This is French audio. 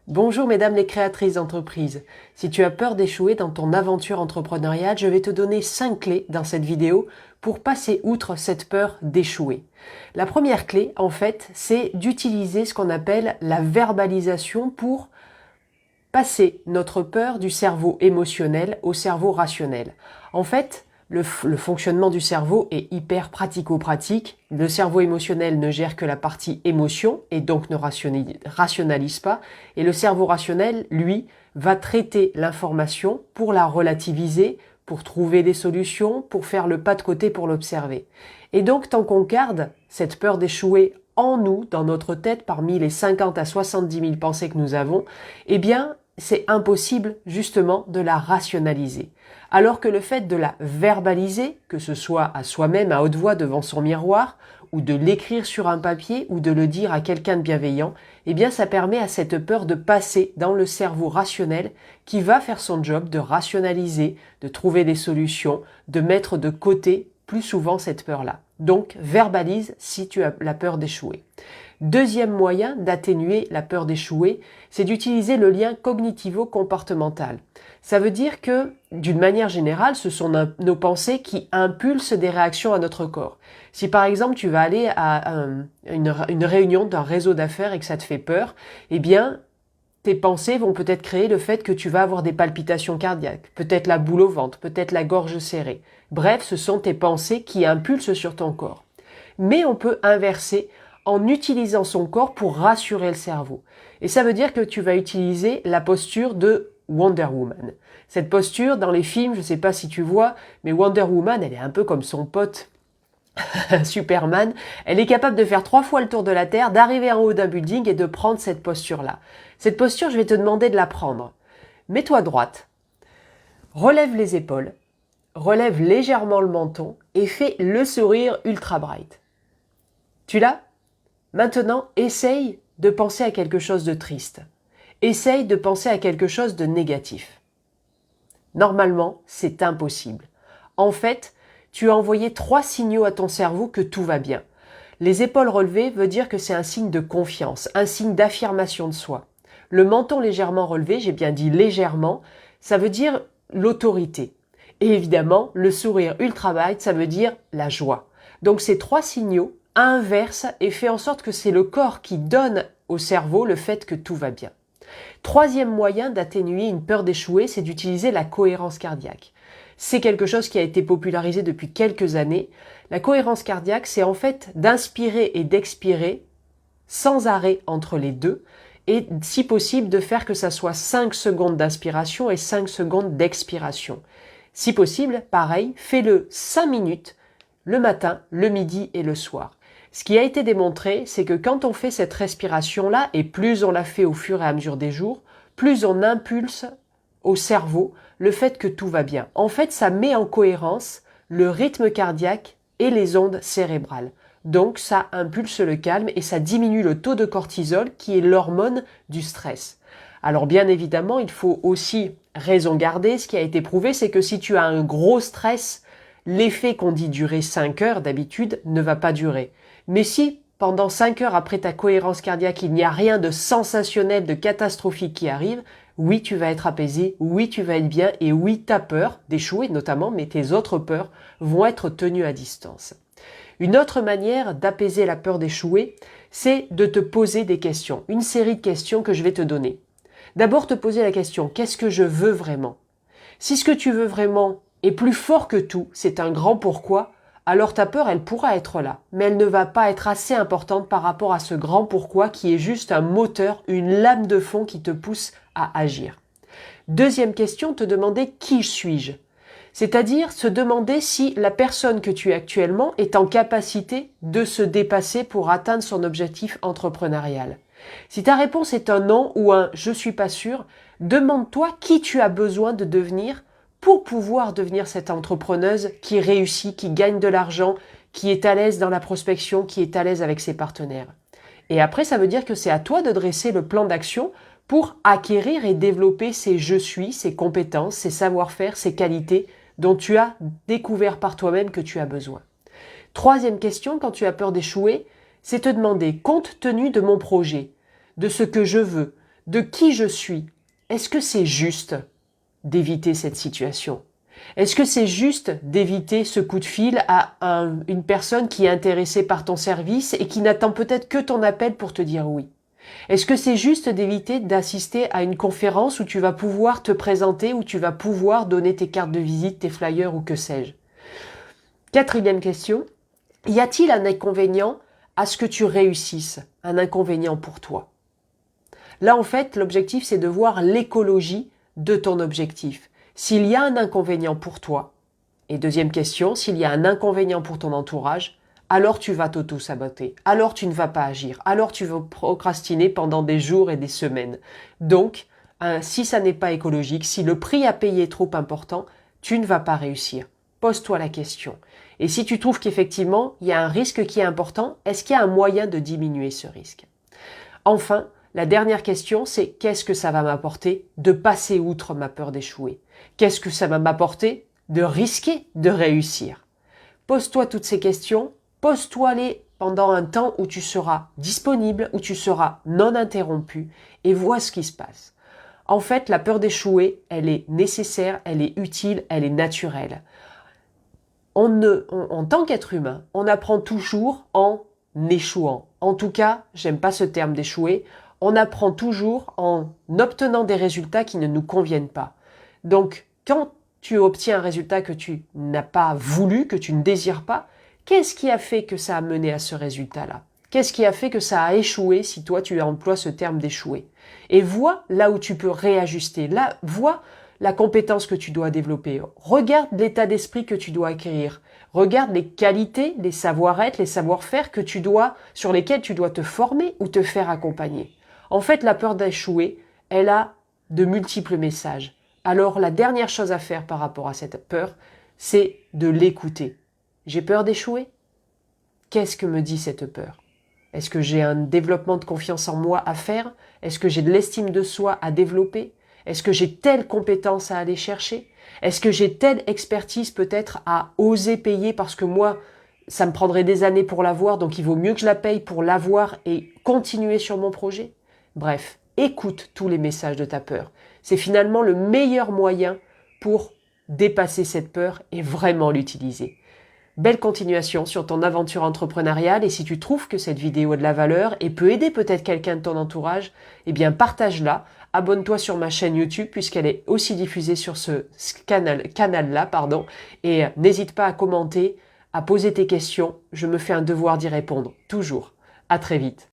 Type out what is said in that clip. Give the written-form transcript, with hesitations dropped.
Bonjour mesdames les créatrices d'entreprise. Si tu as peur d'échouer dans ton aventure entrepreneuriale, je vais te donner 5 clés dans cette vidéo pour passer outre cette peur d'échouer. La première clé, en fait, c'est d'utiliser ce qu'on appelle la verbalisation pour passer notre peur du cerveau émotionnel au cerveau rationnel. En fait, le fonctionnement du cerveau est hyper pratico-pratique. Le cerveau émotionnel ne gère que la partie émotion et donc ne rationalise pas. Et le cerveau rationnel, lui, va traiter l'information pour la relativiser, pour trouver des solutions, pour faire le pas de côté pour l'observer. Et donc, tant qu'on garde cette peur d'échouer en nous, dans notre tête, parmi les 50 à 70 000 pensées que nous avons, eh bien, c'est impossible justement de la rationaliser. Alors que le fait de la verbaliser, que ce soit à soi-même à haute voix devant son miroir, ou de l'écrire sur un papier, ou de le dire à quelqu'un de bienveillant, eh bien ça permet à cette peur de passer dans le cerveau rationnel qui va faire son job de rationaliser, de trouver des solutions, de mettre de côté plus souvent cette peur-là. Donc verbalise si tu as la peur d'échouer. Deuxième moyen d'atténuer la peur d'échouer, c'est d'utiliser le lien cognitivo-comportemental. Ça veut dire que, d'une manière générale, ce sont nos pensées qui impulsent des réactions à notre corps. Si par exemple tu vas aller à une réunion d'un réseau d'affaires et que ça te fait peur, eh bien, tes pensées vont peut-être créer le fait que tu vas avoir des palpitations cardiaques, peut-être la boule au ventre, peut-être la gorge serrée. Bref, ce sont tes pensées qui impulsent sur ton corps. Mais on peut inverser en utilisant son corps pour rassurer le cerveau. Et ça veut dire que tu vas utiliser la posture de Wonder Woman. Cette posture, dans les films, je ne sais pas si tu vois, mais Wonder Woman, elle est un peu comme son pote Superman. Elle est capable de faire 3 fois le tour de la Terre, d'arriver en haut d'un building et de prendre cette posture-là. Cette posture, je vais te demander de la prendre. Mets-toi droite, relève les épaules, relève légèrement le menton et fais le sourire ultra bright. Tu l'as ? Maintenant, essaye de penser à quelque chose de triste. Essaye de penser à quelque chose de négatif. Normalement, c'est impossible. En fait, tu as envoyé 3 signaux à ton cerveau que tout va bien. Les épaules relevées veut dire que c'est un signe de confiance, un signe d'affirmation de soi. Le menton légèrement relevé, j'ai bien dit légèrement, ça veut dire l'autorité. Et évidemment, le sourire ultra bright, ça veut dire la joie. Donc ces 3 signaux inverse et fait en sorte que c'est le corps qui donne au cerveau le fait que tout va bien. Troisième moyen d'atténuer une peur d'échouer, c'est d'utiliser la cohérence cardiaque. C'est quelque chose qui a été popularisé depuis quelques années. La cohérence cardiaque, c'est en fait d'inspirer et d'expirer sans arrêt entre les deux et si possible de faire que ça soit 5 secondes d'inspiration et 5 secondes d'expiration. Si possible, pareil, fais-le 5 minutes le matin, le midi et le soir. Ce qui a été démontré, c'est que quand on fait cette respiration-là, et plus on la fait au fur et à mesure des jours, plus on impulse au cerveau le fait que tout va bien. En fait, ça met en cohérence le rythme cardiaque et les ondes cérébrales. Donc, ça impulse le calme et ça diminue le taux de cortisol qui est l'hormone du stress. Alors, bien évidemment, il faut aussi raison garder. Ce qui a été prouvé, c'est que si tu as un gros stress, l'effet qu'on dit durer 5 heures d'habitude ne va pas durer. Mais si, pendant 5 heures après ta cohérence cardiaque, il n'y a rien de sensationnel, de catastrophique qui arrive, oui, tu vas être apaisé, oui, tu vas être bien, et oui, ta peur d'échouer notamment, mais tes autres peurs vont être tenues à distance. Une autre manière d'apaiser la peur d'échouer, c'est de te poser des questions, une série de questions que je vais te donner. D'abord, te poser la question, qu'est-ce que je veux vraiment ? Si ce que tu veux vraiment est plus fort que tout, c'est un grand pourquoi, alors ta peur, elle pourra être là, mais elle ne va pas être assez importante par rapport à ce grand pourquoi qui est juste un moteur, une lame de fond qui te pousse à agir. Deuxième question, te demander qui suis-je ? C'est-à-dire se demander si la personne que tu es actuellement est en capacité de se dépasser pour atteindre son objectif entrepreneurial. Si ta réponse est un non ou un je suis pas sûr, demande-toi qui tu as besoin de devenir pour pouvoir devenir cette entrepreneuse qui réussit, qui gagne de l'argent, qui est à l'aise dans la prospection, qui est à l'aise avec ses partenaires. Et après, ça veut dire que c'est à toi de dresser le plan d'action pour acquérir et développer ces je suis, ces compétences, ces savoir-faire, ces qualités dont tu as découvert par toi-même que tu as besoin. Troisième question, quand tu as peur d'échouer, c'est te demander, compte tenu de mon projet, de ce que je veux, de qui je suis, est-ce que c'est juste d'éviter cette situation? Est-ce que c'est juste d'éviter ce coup de fil à une personne qui est intéressée par ton service et qui n'attend peut-être que ton appel pour te dire oui? Est-ce que c'est juste d'éviter d'assister à une conférence où tu vas pouvoir te présenter, où tu vas pouvoir donner tes cartes de visite, tes flyers ou que sais-je? Quatrième question, y a-t-il un inconvénient à ce que tu réussisses? Un inconvénient pour toi? Là, en fait, l'objectif, c'est de voir l'écologie de ton objectif. S'il y a un inconvénient pour toi, et deuxième question, s'il y a un inconvénient pour ton entourage, alors tu vas t'auto-saboter, alors tu ne vas pas agir, alors tu vas procrastiner pendant des jours et des semaines. Donc, si ça n'est pas écologique, si le prix à payer est trop important, tu ne vas pas réussir. Pose-toi la question. Et si tu trouves qu'effectivement, il y a un risque qui est important, est-ce qu'il y a un moyen de diminuer ce risque? Enfin, la dernière question, c'est qu'est-ce que ça va m'apporter de passer outre ma peur d'échouer? Qu'est-ce que ça va m'apporter de risquer de réussir? Pose-toi toutes ces questions, pose-toi-les pendant un temps où tu seras disponible, où tu seras non interrompu et vois ce qui se passe. En fait, la peur d'échouer, elle est nécessaire, elle est utile, elle est naturelle. En tant qu'être humain, on apprend toujours en échouant. En tout cas, j'aime pas ce terme d'échouer. On apprend toujours en obtenant des résultats qui ne nous conviennent pas. Donc, quand tu obtiens un résultat que tu n'as pas voulu, que tu ne désires pas, qu'est-ce qui a fait que ça a mené à ce résultat-là? Qu'est-ce qui a fait que ça a échoué si toi tu emploies ce terme d'échouer? Et vois là où tu peux réajuster. Là, vois la compétence que tu dois développer. Regarde l'état d'esprit que tu dois acquérir. Regarde les qualités, les savoir-être, les savoir-faire sur lesquels tu dois te former ou te faire accompagner. En fait, la peur d'échouer, elle a de multiples messages. Alors, la dernière chose à faire par rapport à cette peur, c'est de l'écouter. J'ai peur d'échouer? Qu'est-ce que me dit cette peur? Est-ce que j'ai un développement de confiance en moi à faire? Est-ce que j'ai de l'estime de soi à développer? Est-ce que j'ai telle compétence à aller chercher? Est-ce que j'ai telle expertise peut-être à oser payer parce que moi, ça me prendrait des années pour l'avoir, donc il vaut mieux que je la paye pour l'avoir et continuer sur mon projet? Bref, écoute tous les messages de ta peur. C'est finalement le meilleur moyen pour dépasser cette peur et vraiment l'utiliser. Belle continuation sur ton aventure entrepreneuriale et si tu trouves que cette vidéo a de la valeur et peut aider peut-être quelqu'un de ton entourage, eh bien partage-la, abonne-toi sur ma chaîne YouTube puisqu'elle est aussi diffusée sur ce canal-là, et n'hésite pas à commenter, à poser tes questions, je me fais un devoir d'y répondre, toujours. À très vite.